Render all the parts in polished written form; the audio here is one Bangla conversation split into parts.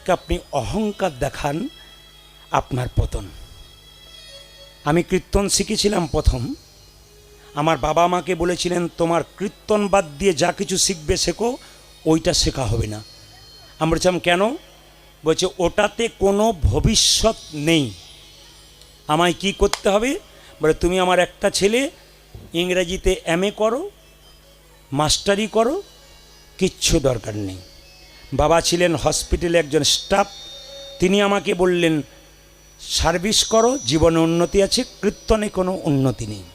জগৎকে আপনি অহংকার দেখান, আপনার পতন। আমি কীর্তন শিখেছিলাম প্রথম, আমার বাবা আমাকে বলেছিলেন তোমার কীর্তন বাদ দিয়ে যা কিছু শিখবে শেখো, ওইটা শেখা হবে না। আমি বলছিলাম কেন? বলছে ওটাতে কোনো ভবিষ্যৎ নেই। আমায় কি করতে হবে? বলে তুমি আমার একটা ছেলে, ইংরেজিতে এমএ করো, মাস্টারি করো, কিচ্ছু দরকার নেই। বাবা ছিলেন হসপিটালে একজন স্টাফ, তিনি আমাকে বললেন সার্ভিস করো, জীবনে উন্নতি আছে, কীর্তনে কোনো উন্নতি নেই।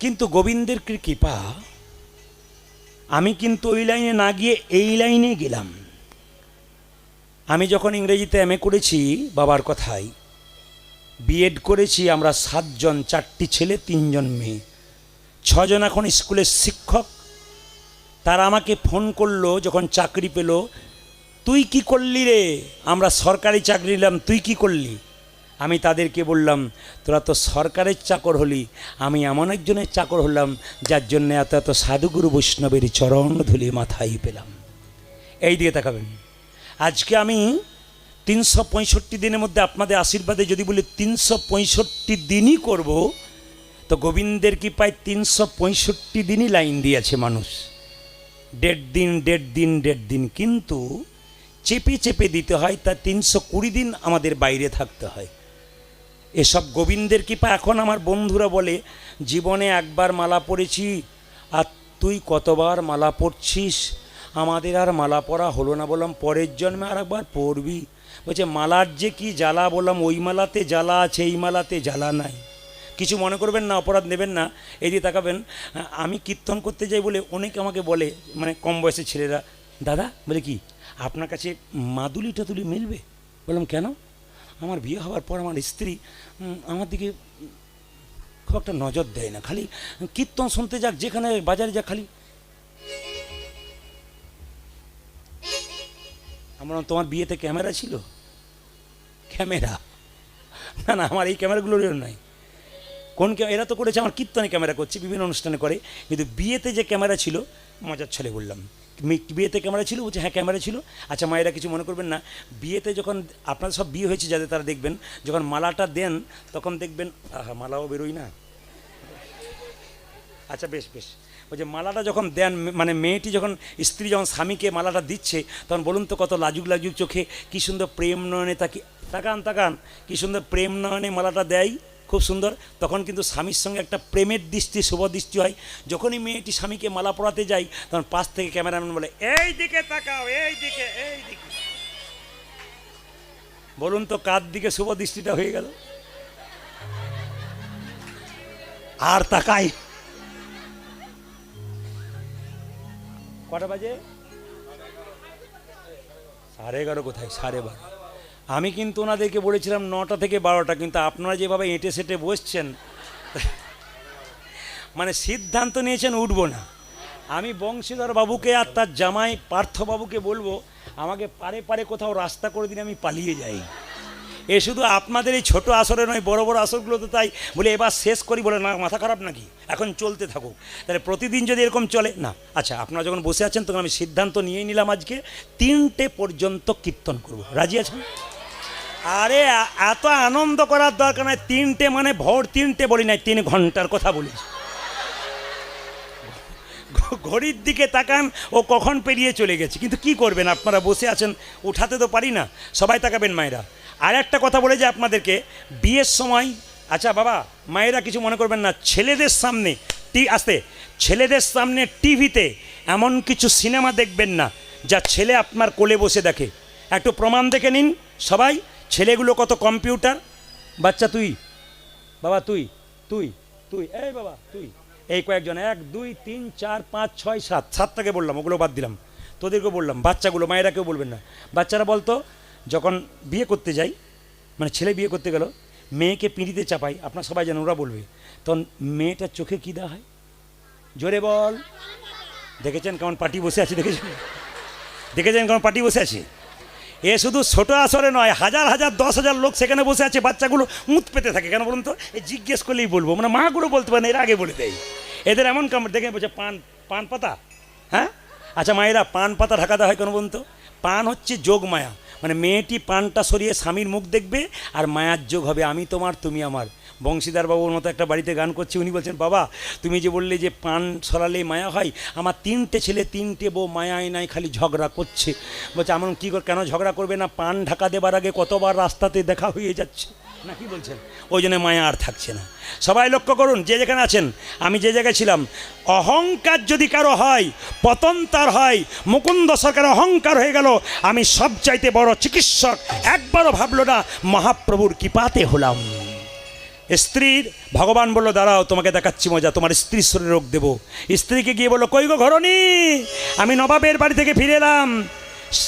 কিন্তু গোবিন্দের কৃপা, আমি কিন্তু ওই লাইনে না গিয়ে এই লাইনে গেলাম। আমি যখন ইংরেজিতে এমএ করেছি, বাবার কথাই, বিএড করেছি আমরা 7 জন, 4টি ছেলে 3 জন মেয়ে, 6 জন এখন স্কুলের শিক্ষক। তারা আমাকে ফোন করলো যখন চাকরি পেল, তুই কি করলি রে? আমরা সরকারি চাকরি নিলাম, তুই কি করলি? আমি তাদেরকে বললাম তোরা তো সরকারের চাকর হলি, আমি এমন একজনের চাকর হলাম যার জন্য এত এত সাধুগুরু বৈষ্ণবের চরণ ধুলি মাথায় পেলাম। এই দিকে তাকাবেন। আজকে আমি 365 দিনের মধ্যে আপনাদের আশীর্বাদে যদি বলি 365 দিনই করব, তো গোবিন্দের কি প্রায় 365 দিনই লাইন দিয়েছে মানুষ, 1.5 দিন 1.5 দিন 1.5 দিন, কিন্তু চেপে চেপে দিতে হয়। তা 320 দিন আমাদের বাইরে থাকতে হয়। এসব গোবিন্দের কৃপা। এখন আমার বন্ধুরা বলে জীবনে একবার মালা পড়েছি, আর তুই কতবার মালা পড়ছিস? আমাদের আর মালা পড়া হলো না। বললাম পরের জন্মে আর একবার পড়বি। বলছে মালার যে কি জ্বালা। বললাম ওই মালাতে জ্বালা আছে, এই মালাতে জ্বালা নাই। কিছু মনে করবেন না, অপরাধ নেবেন না। এই দিয়ে তাকাবেন, আমি কীর্তন করতে যাই বলে অনেকে আমাকে বলে, মানে কম বয়সের ছেলেরা, দাদা বলে কি আপনার কাছে মাদুলি টাদুলি মিলবে? বললাম কেন? আমার বিয়ে হওয়ার পর আমার স্ত্রী আমার দিকে খুব একটা নজর দেয় না, খালি কীর্তন শুনতে যাক, যেখানে বাজারে যাক, খালি আমরা। তোমার বিয়েতে ক্যামেরা ছিল? ক্যামেরা না না, আমার এই ক্যামেরাগুলোর নাই। কোন এরা তো করেছে, আমার কীর্তনে ক্যামেরা করছে, বিভিন্ন অনুষ্ঠানে করে, কিন্তু বিয়েতে যে ক্যামেরা ছিল, মজার ছলে বললাম বিয়েতে ক্যামেরা ছিল। বলছে হ্যাঁ ক্যামেরা ছিল। আচ্ছা মায়েরা কিছু মনে করবেন না, বিয়েতে যখন আপনাদের সব বিয়ে হয়েছে যাদের, তারা দেখবেন যখন মালাটা দেন তখন দেখবেন মালাও বেরোয় না। আচ্ছা বেশ বেশ, ওই যে মালাটা যখন দেন, মানে মেয়েটি যখন, স্ত্রী যখন স্বামীকে মালাটা দিচ্ছে, তখন বলুন তো কত লাজুক লাজুক চোখে, কী সুন্দর প্রেম নয়নে তাকান তাকান, কী সুন্দর প্রেম নয়নে মালাটা দেয়, খুব সুন্দর। তখন কিন্তু স্বামীর সঙ্গে একটা প্রেমের দৃষ্টি, শুভ দৃষ্টি হয়। যখনই মেয়েটি স্বামীকে মালা পরাতে যায়, তখন পাশ থেকে ক্যামেরাম্যান বলে এই দিকে তাকাও, এই দিকে, এই দিকে। বলুন তো কার দিকে শুভ দৃষ্টিটা হয়ে গেল? আর তাকাই। কটা বাজে? 11:30। কোথায় 12:30? আমি কিন্তু ওনাদেরকে বলেছিলাম 9টা থেকে 12টা, কিন্তু আপনারা যেভাবে এঁটে সেটে বসছেন, মানে সিদ্ধান্ত নিয়েছেন উঠবো না। আমি বংশীধর বাবুকে আর তার জামাই পার্থবাবুকে বলবো আমাকে পারে পারে কোথাও রাস্তা করে দিন, আমি পালিয়ে যাই। এ শুধু আপনাদের এই ছোটো আসরে নয়, বড় বড় আসরগুলো তো তাই। বলে এবার শেষ করি, বলে না মাথা খারাপ নাকি, এখন চলতে থাকুক। তাহলে প্রতিদিন যদি এরকম চলে না। আচ্ছা আপনারা যখন বসে আছেন তখন আমি সিদ্ধান্ত নিয়েই নিলাম আজকে 3টে পর্যন্ত কীর্তন করব। রাজি আছেন? আরে এত আনন্দ করার দরকার নাই। 3টে মানে ভোর 3টে বলি নাই, 3 ঘন্টার কথা বলিস। ঘড়ির দিকে তাকান, ও কখন পেরিয়ে চলে গেছে। কিন্তু কি করবেন, আপনারা বসে আছেন, উঠাতে তো পারি না। সবাই তাকাবেন মায়েরা। আর একটা কথা বলে যে আপনাদেরকে, বিয়ের সময়, আচ্ছা বাবা মায়েরা কিছু মনে করবেন না, ছেলেদের সামনে ছেলেদের সামনে টিভিতে এমন কিছু সিনেমা দেখবেন না যা ছেলে আপনার কোলে বসে দেখে। একটু প্রমাণ দেখে নিন সবাই। ছেলেগুলো কত কম্পিউটার। বাচ্চা তুই, বাবা তুই তুই তুই এই বাবা তুই, এই কয়েকজন, 1 2 3 4 5 6 7, 7টাকে বললাম, ওগুলো বাদ দিলাম, তোদেরকেও বললাম। বাচ্চাগুলো, মায়েরা কেউ বলবেন না। বাচ্চারা বলতো যখন বিয়ে করতে যাই, মানে ছেলে বিয়ে করতে গেল, মেয়েকে পিঁড়িতে চাপাই, আপনার সবাই জানেন, ওরা বলবে, তখন মেয়েটার চোখে কী দেওয়া হয়? জোরে বল। দেখেছেন কেমন পার্টি বসে আছে? দেখেছেন কেমন পার্টি বসে আছে? এ শুধু ছোট আসরে নয়, হাজার হাজার 10,000 লোক সেখানে বসে আছে। বাচ্চাগুলো মুখ পেতে থাকে। কেন বলুন তো? এই জিজ্ঞেস করলেই বলবো, মানে মাগুলো বলতে পারেন, এর আগে বলে দেয়। এদের এমন কামড় দেখে বলছে পান পাতা। হ্যাঁ আচ্ছা মায়েরা, পান পাতা ঢাকাতে হয় কেন বলুন তো? পান হচ্ছে যোগ মায়া, মানে মেয়েটি পানটা সরিয়ে স্বামীর মুখ দেখবে আর মায়ার যোগ হবে, আমি তোমার তুমি আমার। বংশীধর বাবুর মতো একটা বাড়িতে গান করছে, উনি বলছেন বাবা তুমি যে বললে যে পান সরালে মায়া হয়, আমার 3টে ছেলে 3টে বউ মায়ায় নাই খালি ঝগড়া করছে। বলছে এমন কী করে, কেন ঝগড়া করবে না, পান ঢাকা দেবার আগে কতবার রাস্তাতে দেখা হয়ে যাচ্ছে না, কি বলছেন? ওই জন্য মায়া আর থাকছে না। সবাই লক্ষ্য করুন যে যেখানে আছেন, আমি যে জায়গায় ছিলাম, অহংকার যদি কারো হয় পতন তার হয়। মুকুন্দ সরকার অহংকার হয়ে গেল, আমি সবচাইতে বড় চিকিৎসক, একবারও ভাবলো না মহাপ্রভুর কৃপাতে হলাম। স্ত্রীর ভগবান বলল দাঁড়াও তোমাকে দেখাচ্ছি মজা, তোমার স্ত্রীর শরীরে রোগ দেবো। স্ত্রীকে গিয়ে বললো কই গো ঘরণী, আমি নবাবের বাড়ি থেকে ফিরে এলাম।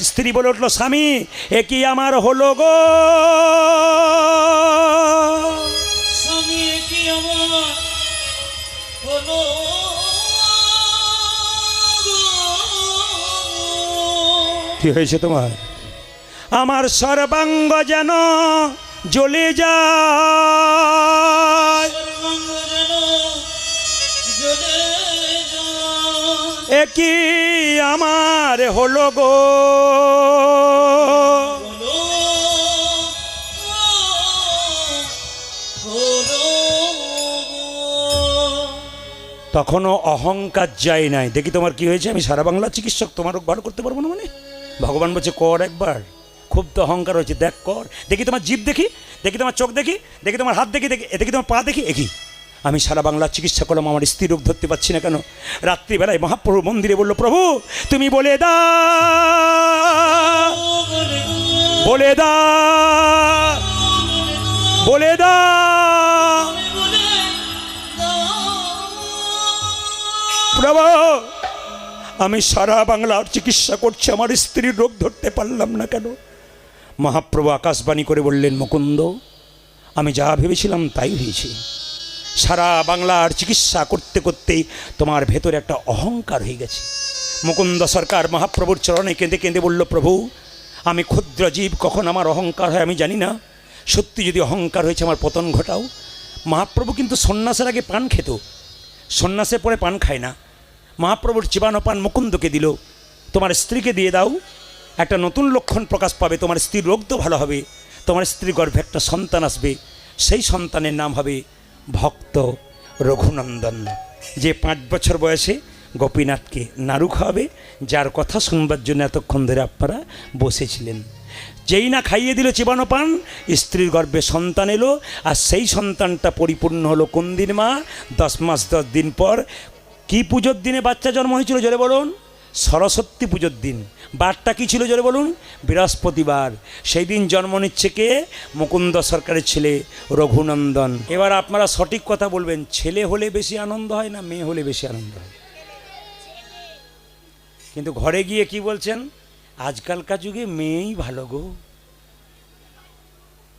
স্ত্রী বলে উঠলো স্বামী এ কি আমার হলো গো, স্বামী এ কি আমার হলো গো। কি হয়েছে তোমার? আমার সর্বাঙ্গ যেন জ্বলে যায়, সর্বাঙ্গ যেন জ্বলে যায়। এ কি আমার হলো গো, হলো হলো গো। তখনও অহংকার যায় নাই। দেখি তোমার কি হয়েছে, আমি সারা বাংলা চিকিৎসক, তোমার রোগ ভালো করতে পারবো না মানে? ভগবান বলছে কর একবার, খুব তো অহংকার হয়েছে, দেখ কর, দেখি তোমার জিভ দেখি, দেখি তোমার চোখ দেখি, দেখি তোমার হাত দেখি, দেখি তোমার পা দেখি। একই আমি সারা বাংলা চিকিৎসা করলাম, আমার স্ত্রী রোগ ধরতে পারছি না কেন? রাত্রিবেলায় মহাপ্রভু মন্দিরে বলল প্রভু তুমি বলে দাও, বলে দাও, বলে দাও প্রভু, আমি সারা বাংলার চিকিৎসা করছি, আমার স্ত্রীর রোগ ধরতে পারলাম না কেন? মহাপ্রভু আকাশবাণী করে বললেন মুকুন্দ আমি যা ভেবেছিলাম তাই হয়েছে। সারা বাংলার চিকিৎসা করতে করতেই তোমার ভেতরে একটা অহংকার হয়ে গেছে। মুকুন্দ সরকার মহাপ্রভুর চরণে কেঁদে কেঁদে বলল প্রভু আমি ক্ষুদ্র জীব, কখন আমার অহংকার হয় আমি জানি না, সত্যি যদি অহংকার হয়েছে আমার পতন ঘটাও। মহাপ্রভু কিন্তু সন্ন্যাসের আগে পান খেত, সন্ন্যাসের পরে পান খায় না। মহাপ্রভুর চিবানো পান মুকুন্দকে দিল, তোমার স্ত্রীকে দিয়ে দাও, একটা নতুন লক্ষণ প্রকাশ পাবে, তোমার স্ত্রীর রোগ তো ভালো হবে, তোমার স্ত্রীর গর্ভে একটা সন্তান আসবে, সেই সন্তানের নাম হবে ভক্ত রঘুনন্দন, যে 5 বছর বয়সে গোপীনাথকে নাড়ু খাওয়াবে, যার কথা শুনবার জন্য এতক্ষণ ধরে আপনারা বসেছিলেন। যেই না খাইয়ে দিল চিবানো পান, স্ত্রীর গর্ভে সন্তান এলো, আর সেই সন্তানটা পরিপূর্ণ হলো কোন দিন মা? 10 মাস 10 দিন পর। কি পুজোর দিনে বাচ্চা জন্ম হয়েছিল জোরে বলুন? সরস্বতী পুজোর দিন। বারটা কী ছিল জোরে বলুন? বৃহস্পতিবার। সেই দিন জন্ম নিচ্ছে কে? মুকুন্দ সরকারের ছেলে রঘুনন্দন। এবার আপনারা সঠিক কথা বলবেন, ছেলে হলে বেশি আনন্দ হয় না মেয়ে হলে বেশি আনন্দ হয়? কিন্তু ঘরে গিয়ে কি বলছেন? আজকালকার যুগে মেয়েই ভালো গো,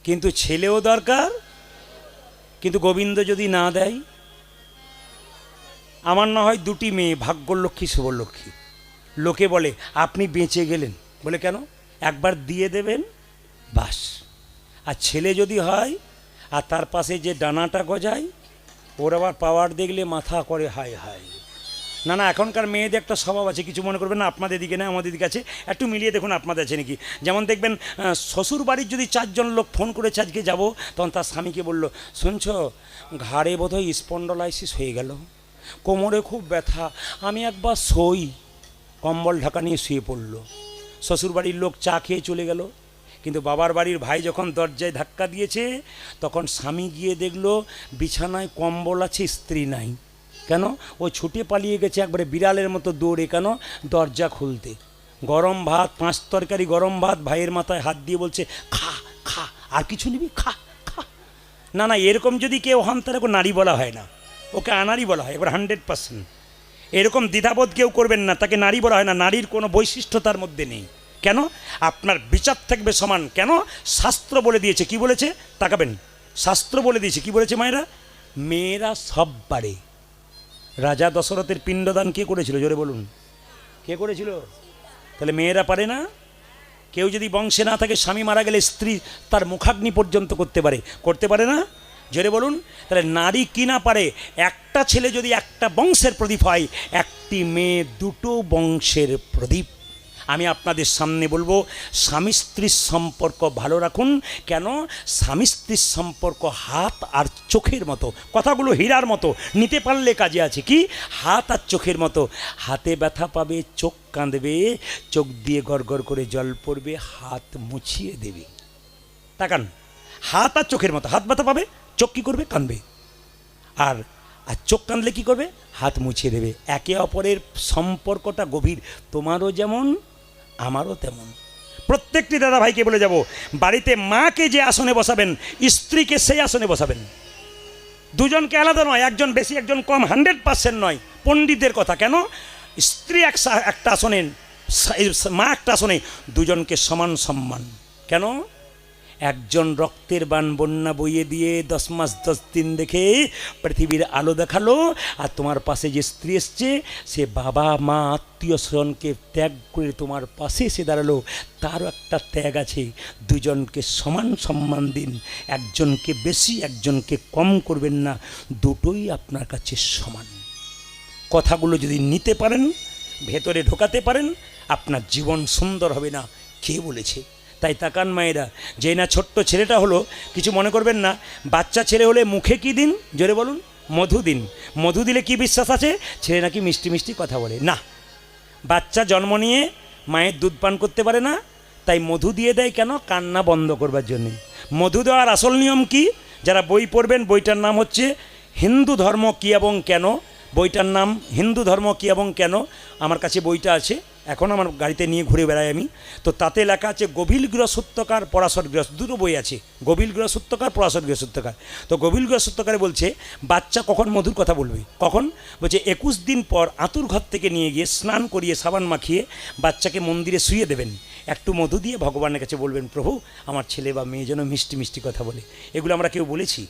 কিন্তু ছেলেও দরকার, কিন্তু গোবিন্দ যদি না দেয়। আমার না হয় 2টি মেয়ে, ভাগ্যলক্ষ্মী শুভলক্ষ্মী। লোকে বলে আপনি বেঁচে গেলেন, বলে কেন? একবার দিয়ে দেবেন বাস। আর ছেলে যদি হয় আর তার পাশে যে ডানাটা গজায়, ওর আবার পাওয়ার দেখলে মাথা করে হায় হায়। না না, এখনকার মেয়েদের একটা স্বভাব আছে, কিছু মনে করবেন না, আপনাদের দিকে না আমাদের দিকে আছে, একটু মিলিয়ে দেখুন আপনাদের আছে নাকি। যেমন দেখবেন শ্বশুর বাড়ির যদি 4 জন লোক ফোন করেছে আজকে যাব, তখন তার স্বামীকে বলল শুনছো ঘাড়ে বোধহয় স্পন্ডলাইসিস হয়ে গেল, কোমরে খুব ব্যথা, আমি একবার শোই। কম্বল ঢাকা নিয়ে শুয়ে পড়ল। শ্বশুরবাড়ির লোক চা খেয়ে চলে গেল, কিন্তু বাবার বাড়ির ভাই যখন দরজায় ধাক্কা দিয়েছে, তখন স্বামী গিয়ে দেখলো বিছানায় কম্বল আছে, স্ত্রী নাই। কেন? ও ছুটে পালিয়ে গেছে একবারে বিড়ালের মতো দৌড়ে, কেন? দরজা খুলতে। গরম ভাত, 5 তরকারি গরম ভাত, ভাইয়ের মাথায় হাত দিয়ে বলছে খা খা, আর কিছু নিবি, খা খা। না না, এরকম যদি কেউ হন তাহলে ওকে নারী বলা হয় না, ওকে আনারি বলা হয়, এবার 100%। এরকম দ্বিধাবোধ কেউ করবেন না, তাকে নারী বলা হয় না, নারীর কোনো বৈশিষ্ট্য তার মধ্যে নেই। কেন? আপনার বিচার থাকবে সমান। কেন? শাস্ত্র বলে দিয়েছে, কি বলেছে তাকাবেন, শাস্ত্র বলে দিয়েছে, কি বলেছে মায়েরা? মেয়েরা সব পারে। রাজা দশরথের পিণ্ডদান কে করেছিল জোরে বলুন? কে করেছিল? তাহলে মেয়েরা পারে না? কেউ যদি বংশে না থাকে, স্বামী মারা গেলে স্ত্রী তার মুখাগ্নি পর্যন্ত করতে পারে, করতে পারে না? জোরে বলুন। তাহলে নারী কি না পারে? একটা ছেলে যদি একটা বংশের প্রদীপ হয়, একটি মেয়ে 2টো বংশের প্রদীপ। আমি আপনাদের সামনে বলবো, স্বামী স্ত্রীর সম্পর্ক ভালো রাখুন। কেন? স্বামী স্ত্রীর সম্পর্ক হাত আর চোখের মতো। কথাগুলো হীরার মতো, নিতে পারলে কাজে আছে। কি? হাত আর চোখের মতো। হাতে ব্যথা পাবে, চোখ কাঁদবে, চোখ দিয়ে গড়গড় করে জল পড়বে, হাত মুছিয়ে দেবে। তাকান, হাত আর চোখের মতো। হাত ব্যথা পাবে, চোখ কী করবে? কাঁদবে। আর আর চোখ কাঁদলে কী করবে? হাত মুছিয়ে দেবে। একে অপরের সম্পর্কটা গভীর। তোমারও যেমন, আমারও তেমন। প্রত্যেকটি দাদা ভাইকে বলে যাব, বাড়িতে মাকে যে আসনে বসাবেন, স্ত্রীকে সেই আসনে বসাবেন। দুজনকে আলাদা নয়, একজন বেশি একজন কম, 100% নয়। পণ্ডিতদের কথা। কেন? স্ত্রী একটা আসনে, মা একটা আসনে, দুজনকে সমান সম্মান। কেন? একজন রক্তের বান বন্যা বইয়ে দিয়ে 10 মাস 10 দিন দেখে পৃথিবীর আলো দেখালো, আর তোমার পাশে যে স্ত্রী এসছে, সে বাবা মা আত্মীয় স্বজনকে ত্যাগ করে তোমার পাশে এসে দাঁড়ালো, তারও একটা ত্যাগ আছে। দুজনকে সমান সম্মান দিন। একজনকে বেশি একজনকে কম করবেন না, দুটোই আপনার কাছে সমান। কথাগুলো যদি নিতে পারেন, ভেতরে ঢোকাতে পারেন, আপনার জীবন সুন্দর হবে না। কে বলেছে? তাই তাকান মায়েরা, যে না ছোট্ট ছেলেটা হলো, কিছু মনে করবেন না। বাচ্চা ছেলে হলে মুখে কি দিন? জোরে বলুন। মধু দিন। মধু দিলে কি বিশ্বাস আছে? ছেলে নাকি মিষ্টি মিষ্টি কথা বলে। না, বাচ্চা জন্ম নিয়ে মায়ের দুধ পান করতে পারে না, তাই মধু দিয়ে দেয়। কেন? কান্না বন্ধ করবার জন্যে। মধু দেওয়ার আসল নিয়ম কি? যারা বই পড়বেন, বইটার নাম হচ্ছে হিন্দু ধর্ম কী এবং কেন। বইটার নাম হিন্দু ধর্ম কী এবং কেন। আমার কাছে বইটা আছে, এখন আমার গাড়িতে নিয়ে ঘুরে বেড়াই আমি। তো তাতে লেখা আছে গভীর গৃহসূত্রকার, পরাশর গৃহ, দুটো বই আছে, গভীর গৃহসূত্রকার, পরাশর গৃহসূত্রকার। তো গভীর গৃহসূত্রকারে বলছে বাচ্চা কখন মধুর কথা বলবে। কখন? বলছে 21 দিন পর আতুর ঘর থেকে নিয়ে গিয়ে স্নান করিয়ে সাবান মাখিয়ে বাচ্চাকে মন্দিরে শুয়ে দেবেন, একটু মধু দিয়ে ভগবানের কাছে বলবেন, প্রভু আমার ছেলে বা মেয়ে যেন মিষ্টি মিষ্টি কথা বলে। এগুলো আমরা কেউ বলেছি?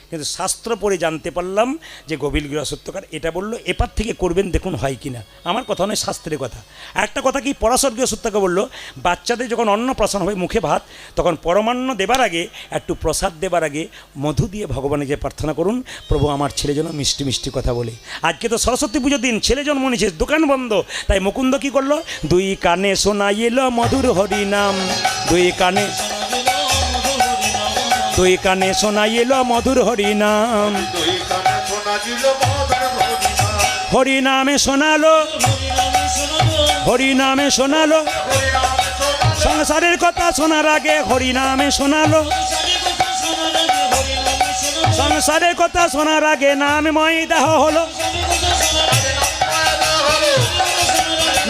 কিন্তু শাস্ত্র পড়ে জানতে পারলাম যে গভীর গৃহসূত্রকার এটা বললো, এপার থেকে করবেন, দেখুন হয় কি না। আমার কথা নয়, শাস্ত্রের কথা। একটা কথা কি, পরাশর গৃহসূত্রকার বললো, বাচ্চাদের যখন অন্নপ্রাশন হবে, মুখে ভাত, তখন পরমান্ন দেবার আগে, একটু প্রসাদ দেবার আগে মধু দিয়ে ভগবানের যে প্রার্থনা করুন, প্রভু আমার ছেলে যেন মিষ্টি মিষ্টি কথা বলে। আজকে তো সরস্বতী পুজোর দিন, ছেলে জন্ম নিয়েছে, দোকান বন্ধ, তাই মুকুন্দ কি করলো? 2 কানে শোনাইল মধুর হরিনাম, 2 কানে, 2 কানে শোনাইল মধুর হরিনাম, হরিনামে শোনালো, হরিনামে শোনালো, সংসারের কথা শোনার আগে হরিনামে শোনালো, সংসারের কথা শোনার আগে নামময় দেহ হলো,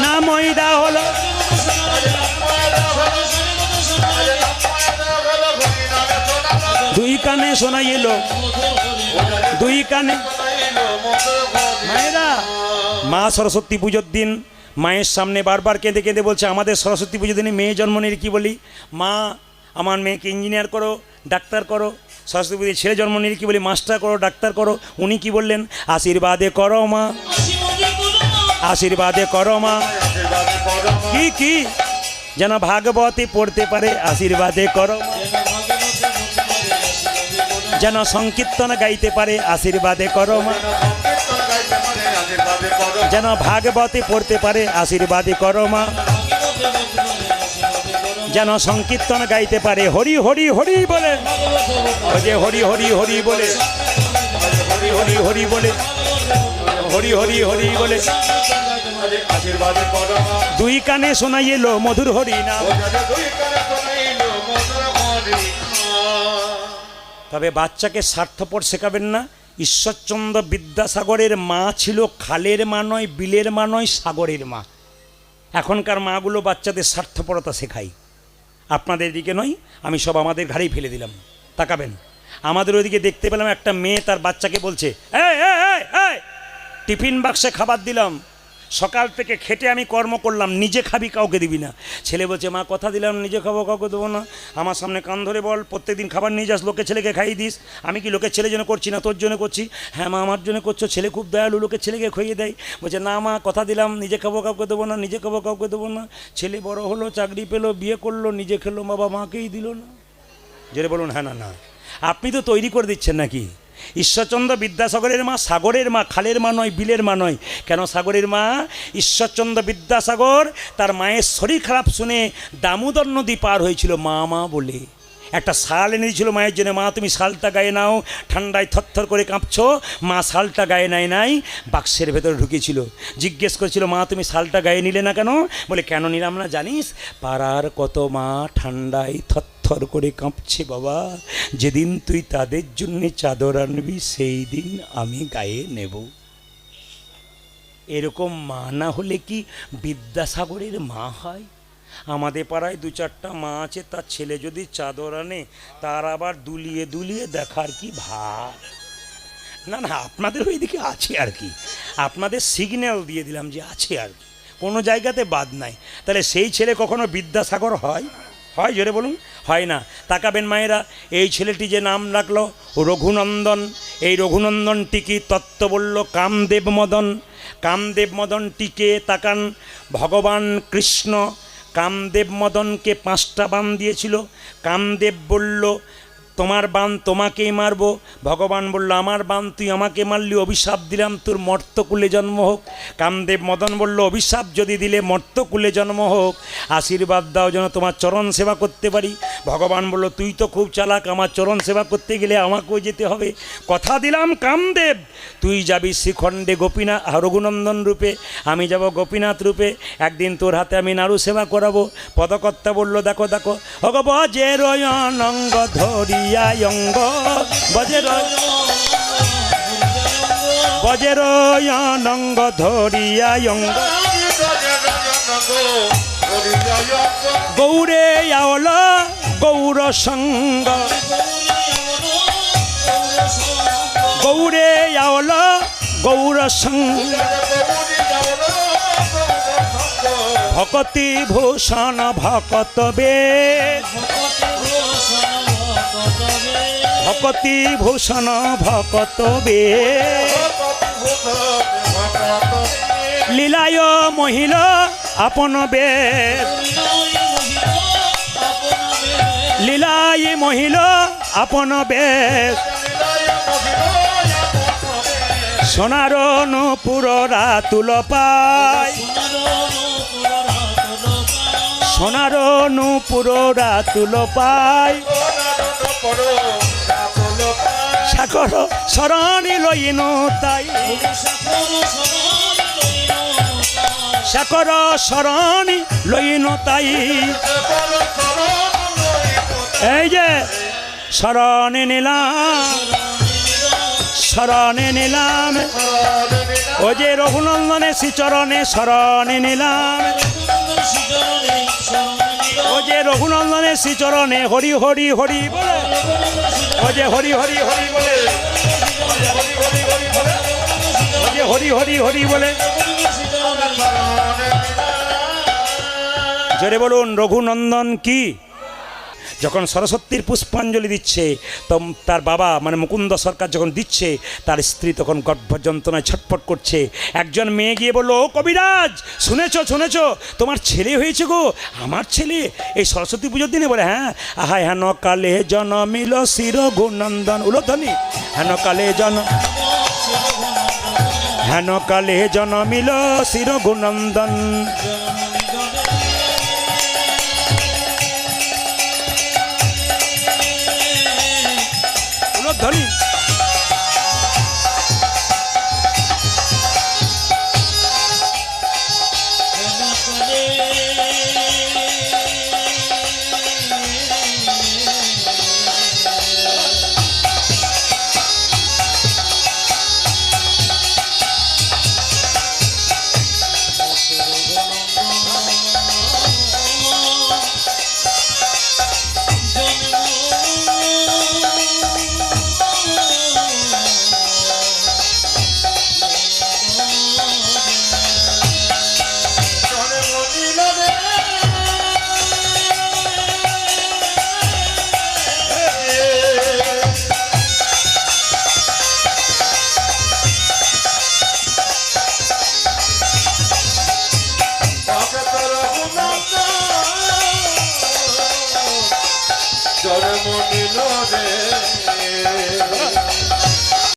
নামময় দেহ হলো। 2 কানে শোনাইল, 2 কানে। মায়েরা, মা সরস্বতী পুজোর দিন মায়ের সামনে বারবার কেঁদে কেঁদে বলছে, আমাদের সরস্বতী পুজোর দিনে মেয়ে জন্ম নিয়ে কী বলি? মা আমার মেয়েকে ইঞ্জিনিয়ার করো, ডাক্তার করো। সরস্বতী পুজোয় ছেলে জন্ম নিয়ে কী বলি? মাস্টার করো, ডাক্তার করো। উনি কি বললেন? আশীর্বাদে করো মা, আশীর্বাদে করো মা। কি কি যেন ভাগবতে পড়তে পারে, আশীর্বাদে করো মা। যেন সংকীর্তন গাইতে পারে, আশীর্বাদে করো মা। যেন ভাগবতে পড়তে পারে, আশীর্বাদে করো মা। যেন সংকীর্তন গাইতে পারে, হরি হরি হরি বলে, ওই যে হরি হরি হরি বলে, হরি হরি হরি বলে, হরি হরি হরি বলে। 2 কানে শোনাইল মধুর হরি নাম। তবে বাচ্চাকে স্বার্থপর শেখাবেন না। ঈশ্বরচন্দ্র বিদ্যাসাগরের মা ছিল খালের মা নয়, বিলের মা নয়, সাগরের মা। এখনকার মাগুলো বাচ্চাদের স্বার্থপরতা শেখায়, আপনাদের দিকে নয়। আমি সব আমাদের ঘাড়েই ফেলে দিলাম। তাকাবেন, আমাদের ওইদিকে দেখতে পেলাম একটা মেয়ে তার বাচ্চাকে বলছে, এই টিফিন বাক্সে খাবার দিলাম, সকাল থেকে খেটে আমি কর্ম করলাম, নিজে খাবি, কাউকে দিবি না। ছেলে বলছে, মা কথা দিলাম নিজে খাবো, কাউকে দেবো না। আমার সামনে কান ধরে বল, প্রত্যেকদিন খাবার নিয়ে যাস, লোকে ছেলেকে খাইয়ে দিস। আমি কি লোকের ছেলের জন্য করছি না, তোর জন্য করছি? হ্যাঁ মা, আমার জন্য করছো। ছেলে খুব দয়ালু, লোকের ছেলেকে খাইয়ে দেয়। বলছে, না মা কথা দিলাম নিজে খাবো, কাউকে দেবো না, নিজে খাবো, কাউকে দেবো না। ছেলে বড় হলো, চাকরি পেলো, বিয়ে করলো, নিজে খেলো, বাবা মাকেই দিল না। জেরে বলুন হ্যাঁ না না। আপনি তো তৈরি করে দিচ্ছেন নাকি? ঈশ্বরচন্দ্র বিদ্যাসাগরের মা সাগরের মা, খালের মা নয়, বিলের মা নয়। কেন সাগরের মা? ঈশ্বরচন্দ্র বিদ্যাসাগর তার মায়ের শরীর খারাপ শুনে দামোদর নদী পার হয়েছিল মা মা বলে। একটা শাল এনে দিয়েছিল মায়ের জন্য, মা তুমি শালটা গায়ে নাও, ঠান্ডায় থরথর করে কাঁপছো। মা শালটা গায়ে নাই বাক্সের ভেতরে ঢুকেছিল। জিজ্ঞেস করেছিল, মা তুমি শালটা গায়ে নিলে না কেন? বলে কেন নিলাম না জানিস? পাড়ার কত মা ঠান্ডায় থরথর করে কাঁপছে বাবা, যেদিন তুই তাদের জন্যে চাদর আনবি সেই দিন আমি গায়ে নেব। এরকম মা না হলে কি বিদ্যাসাগরের মা হয়? আমাদের পাড়ায় 2-4টা মা আছে, তার ছেলে যদি চাদর আনে তার আবার দুলিয়ে দুলিয়ে দেখার কি ভাব। না না, আপনাদের ওইদিকে আছে আর কি, আপনাদের সিগন্যাল দিয়ে দিলাম যে আছে আর কি, কোনো জায়গাতে বাদ নাই। তাহলে সেই ছেলে কখনো বিদ্যাসাগর হয়? হয় জোরে বলুন, হয় না। তাকাবেন মায়েরা, এই ছেলেটি যে নাম রাখলো রঘুনন্দন, এই রঘুনন্দনটিকে তত্ত্ব বলল কামদেব মদন। কামদেব মদনটিকে তাকান, ভগবান কৃষ্ণ কামদেব মদনকে 5টা বাণ দিয়েছিল। কামদেব বলল তোমার বাণ তোমাকেই মারবো। ভগবান বলল আমার বাণ তুই আমাকে মারলি, অভিশাপ দিলাম তোর মর্তকুলে জন্ম হোক। কামদেব মদন বলল অভিশাপ যদি দিলে মর্তকুলে জন্ম হোক, আশীর্বাদ দাও যেন তোমার চরণ সেবা করতে পারি। ভগবান বলল তুই তো খুব চালাক, আমার চরণ সেবা করতে গেলে আমাকেও যেতে হবে। কথা দিলাম কামদেব, তুই যাবি শ্রীখণ্ডে গোপীনাথ রঘুনন্দন রূপে, আমি যাব গোপীনাথ রূপে। একদিন তোর হাতে আমি নাড়ু সেবা করাবো। পদকর্তা বলল দেখো দেখো, ভগ বজের অনঙ্গ ধরি অঙ্গ, বজের বজের অনঙ্গ ধরিয়া অঙ্গ, গৌরে আওল গৌর সঙ্গ, গৌরে আওল গৌর সঙ্গ, ভকতি ভূষণ ভকত বেশ, ভকতি ভূষণ ভকত বেশ, লীলায় মহিল আপন বেশ, লীলায় মহিল আপন বেশ, সোনার নূপুর রাতুল পাই, সোনার নূপুর রাতুল পাই, সাগর শরণি লইন তাই, সাগর শরণি লইন তাই, এই যে শরণে নিলাম, শরণে নিলাম, ও যে রঘুনন্দনের শ্রীচরণে শরণে নিলাম, ও যে রঘুনন্দনের শ্রীচরণে হরি হরি হরি বলে, ও যে হরি হরি হরি বলে, ও যে হরি হরি হরি বলে, জোরে বলুন রঘুনন্দন কি। যখন সরস্বতীর পুষ্পাঞ্জলি দিচ্ছে, তো তার বাবা মানে মুকুন্দ সরকার যখন দিচ্ছে, তার স্ত্রী তখন গর্ভযন্ত্রণায় ছটফট করছে। একজন মেয়ে গিয়ে বললো ও কবিরাজ, শুনেছ শুনেছ তোমার ছেলে হয়েছে গো। আমার ছেলে এই সরস্বতী পুজোর দিনে? বলে হ্যাঁ। আহায় হেন কালে জনমিল শির গুনন্দন, উলোধ্বনি, হেন কালে জন, হেন কালে জনমিল শির গুনন্দন, ধনী জন্ম নিল রে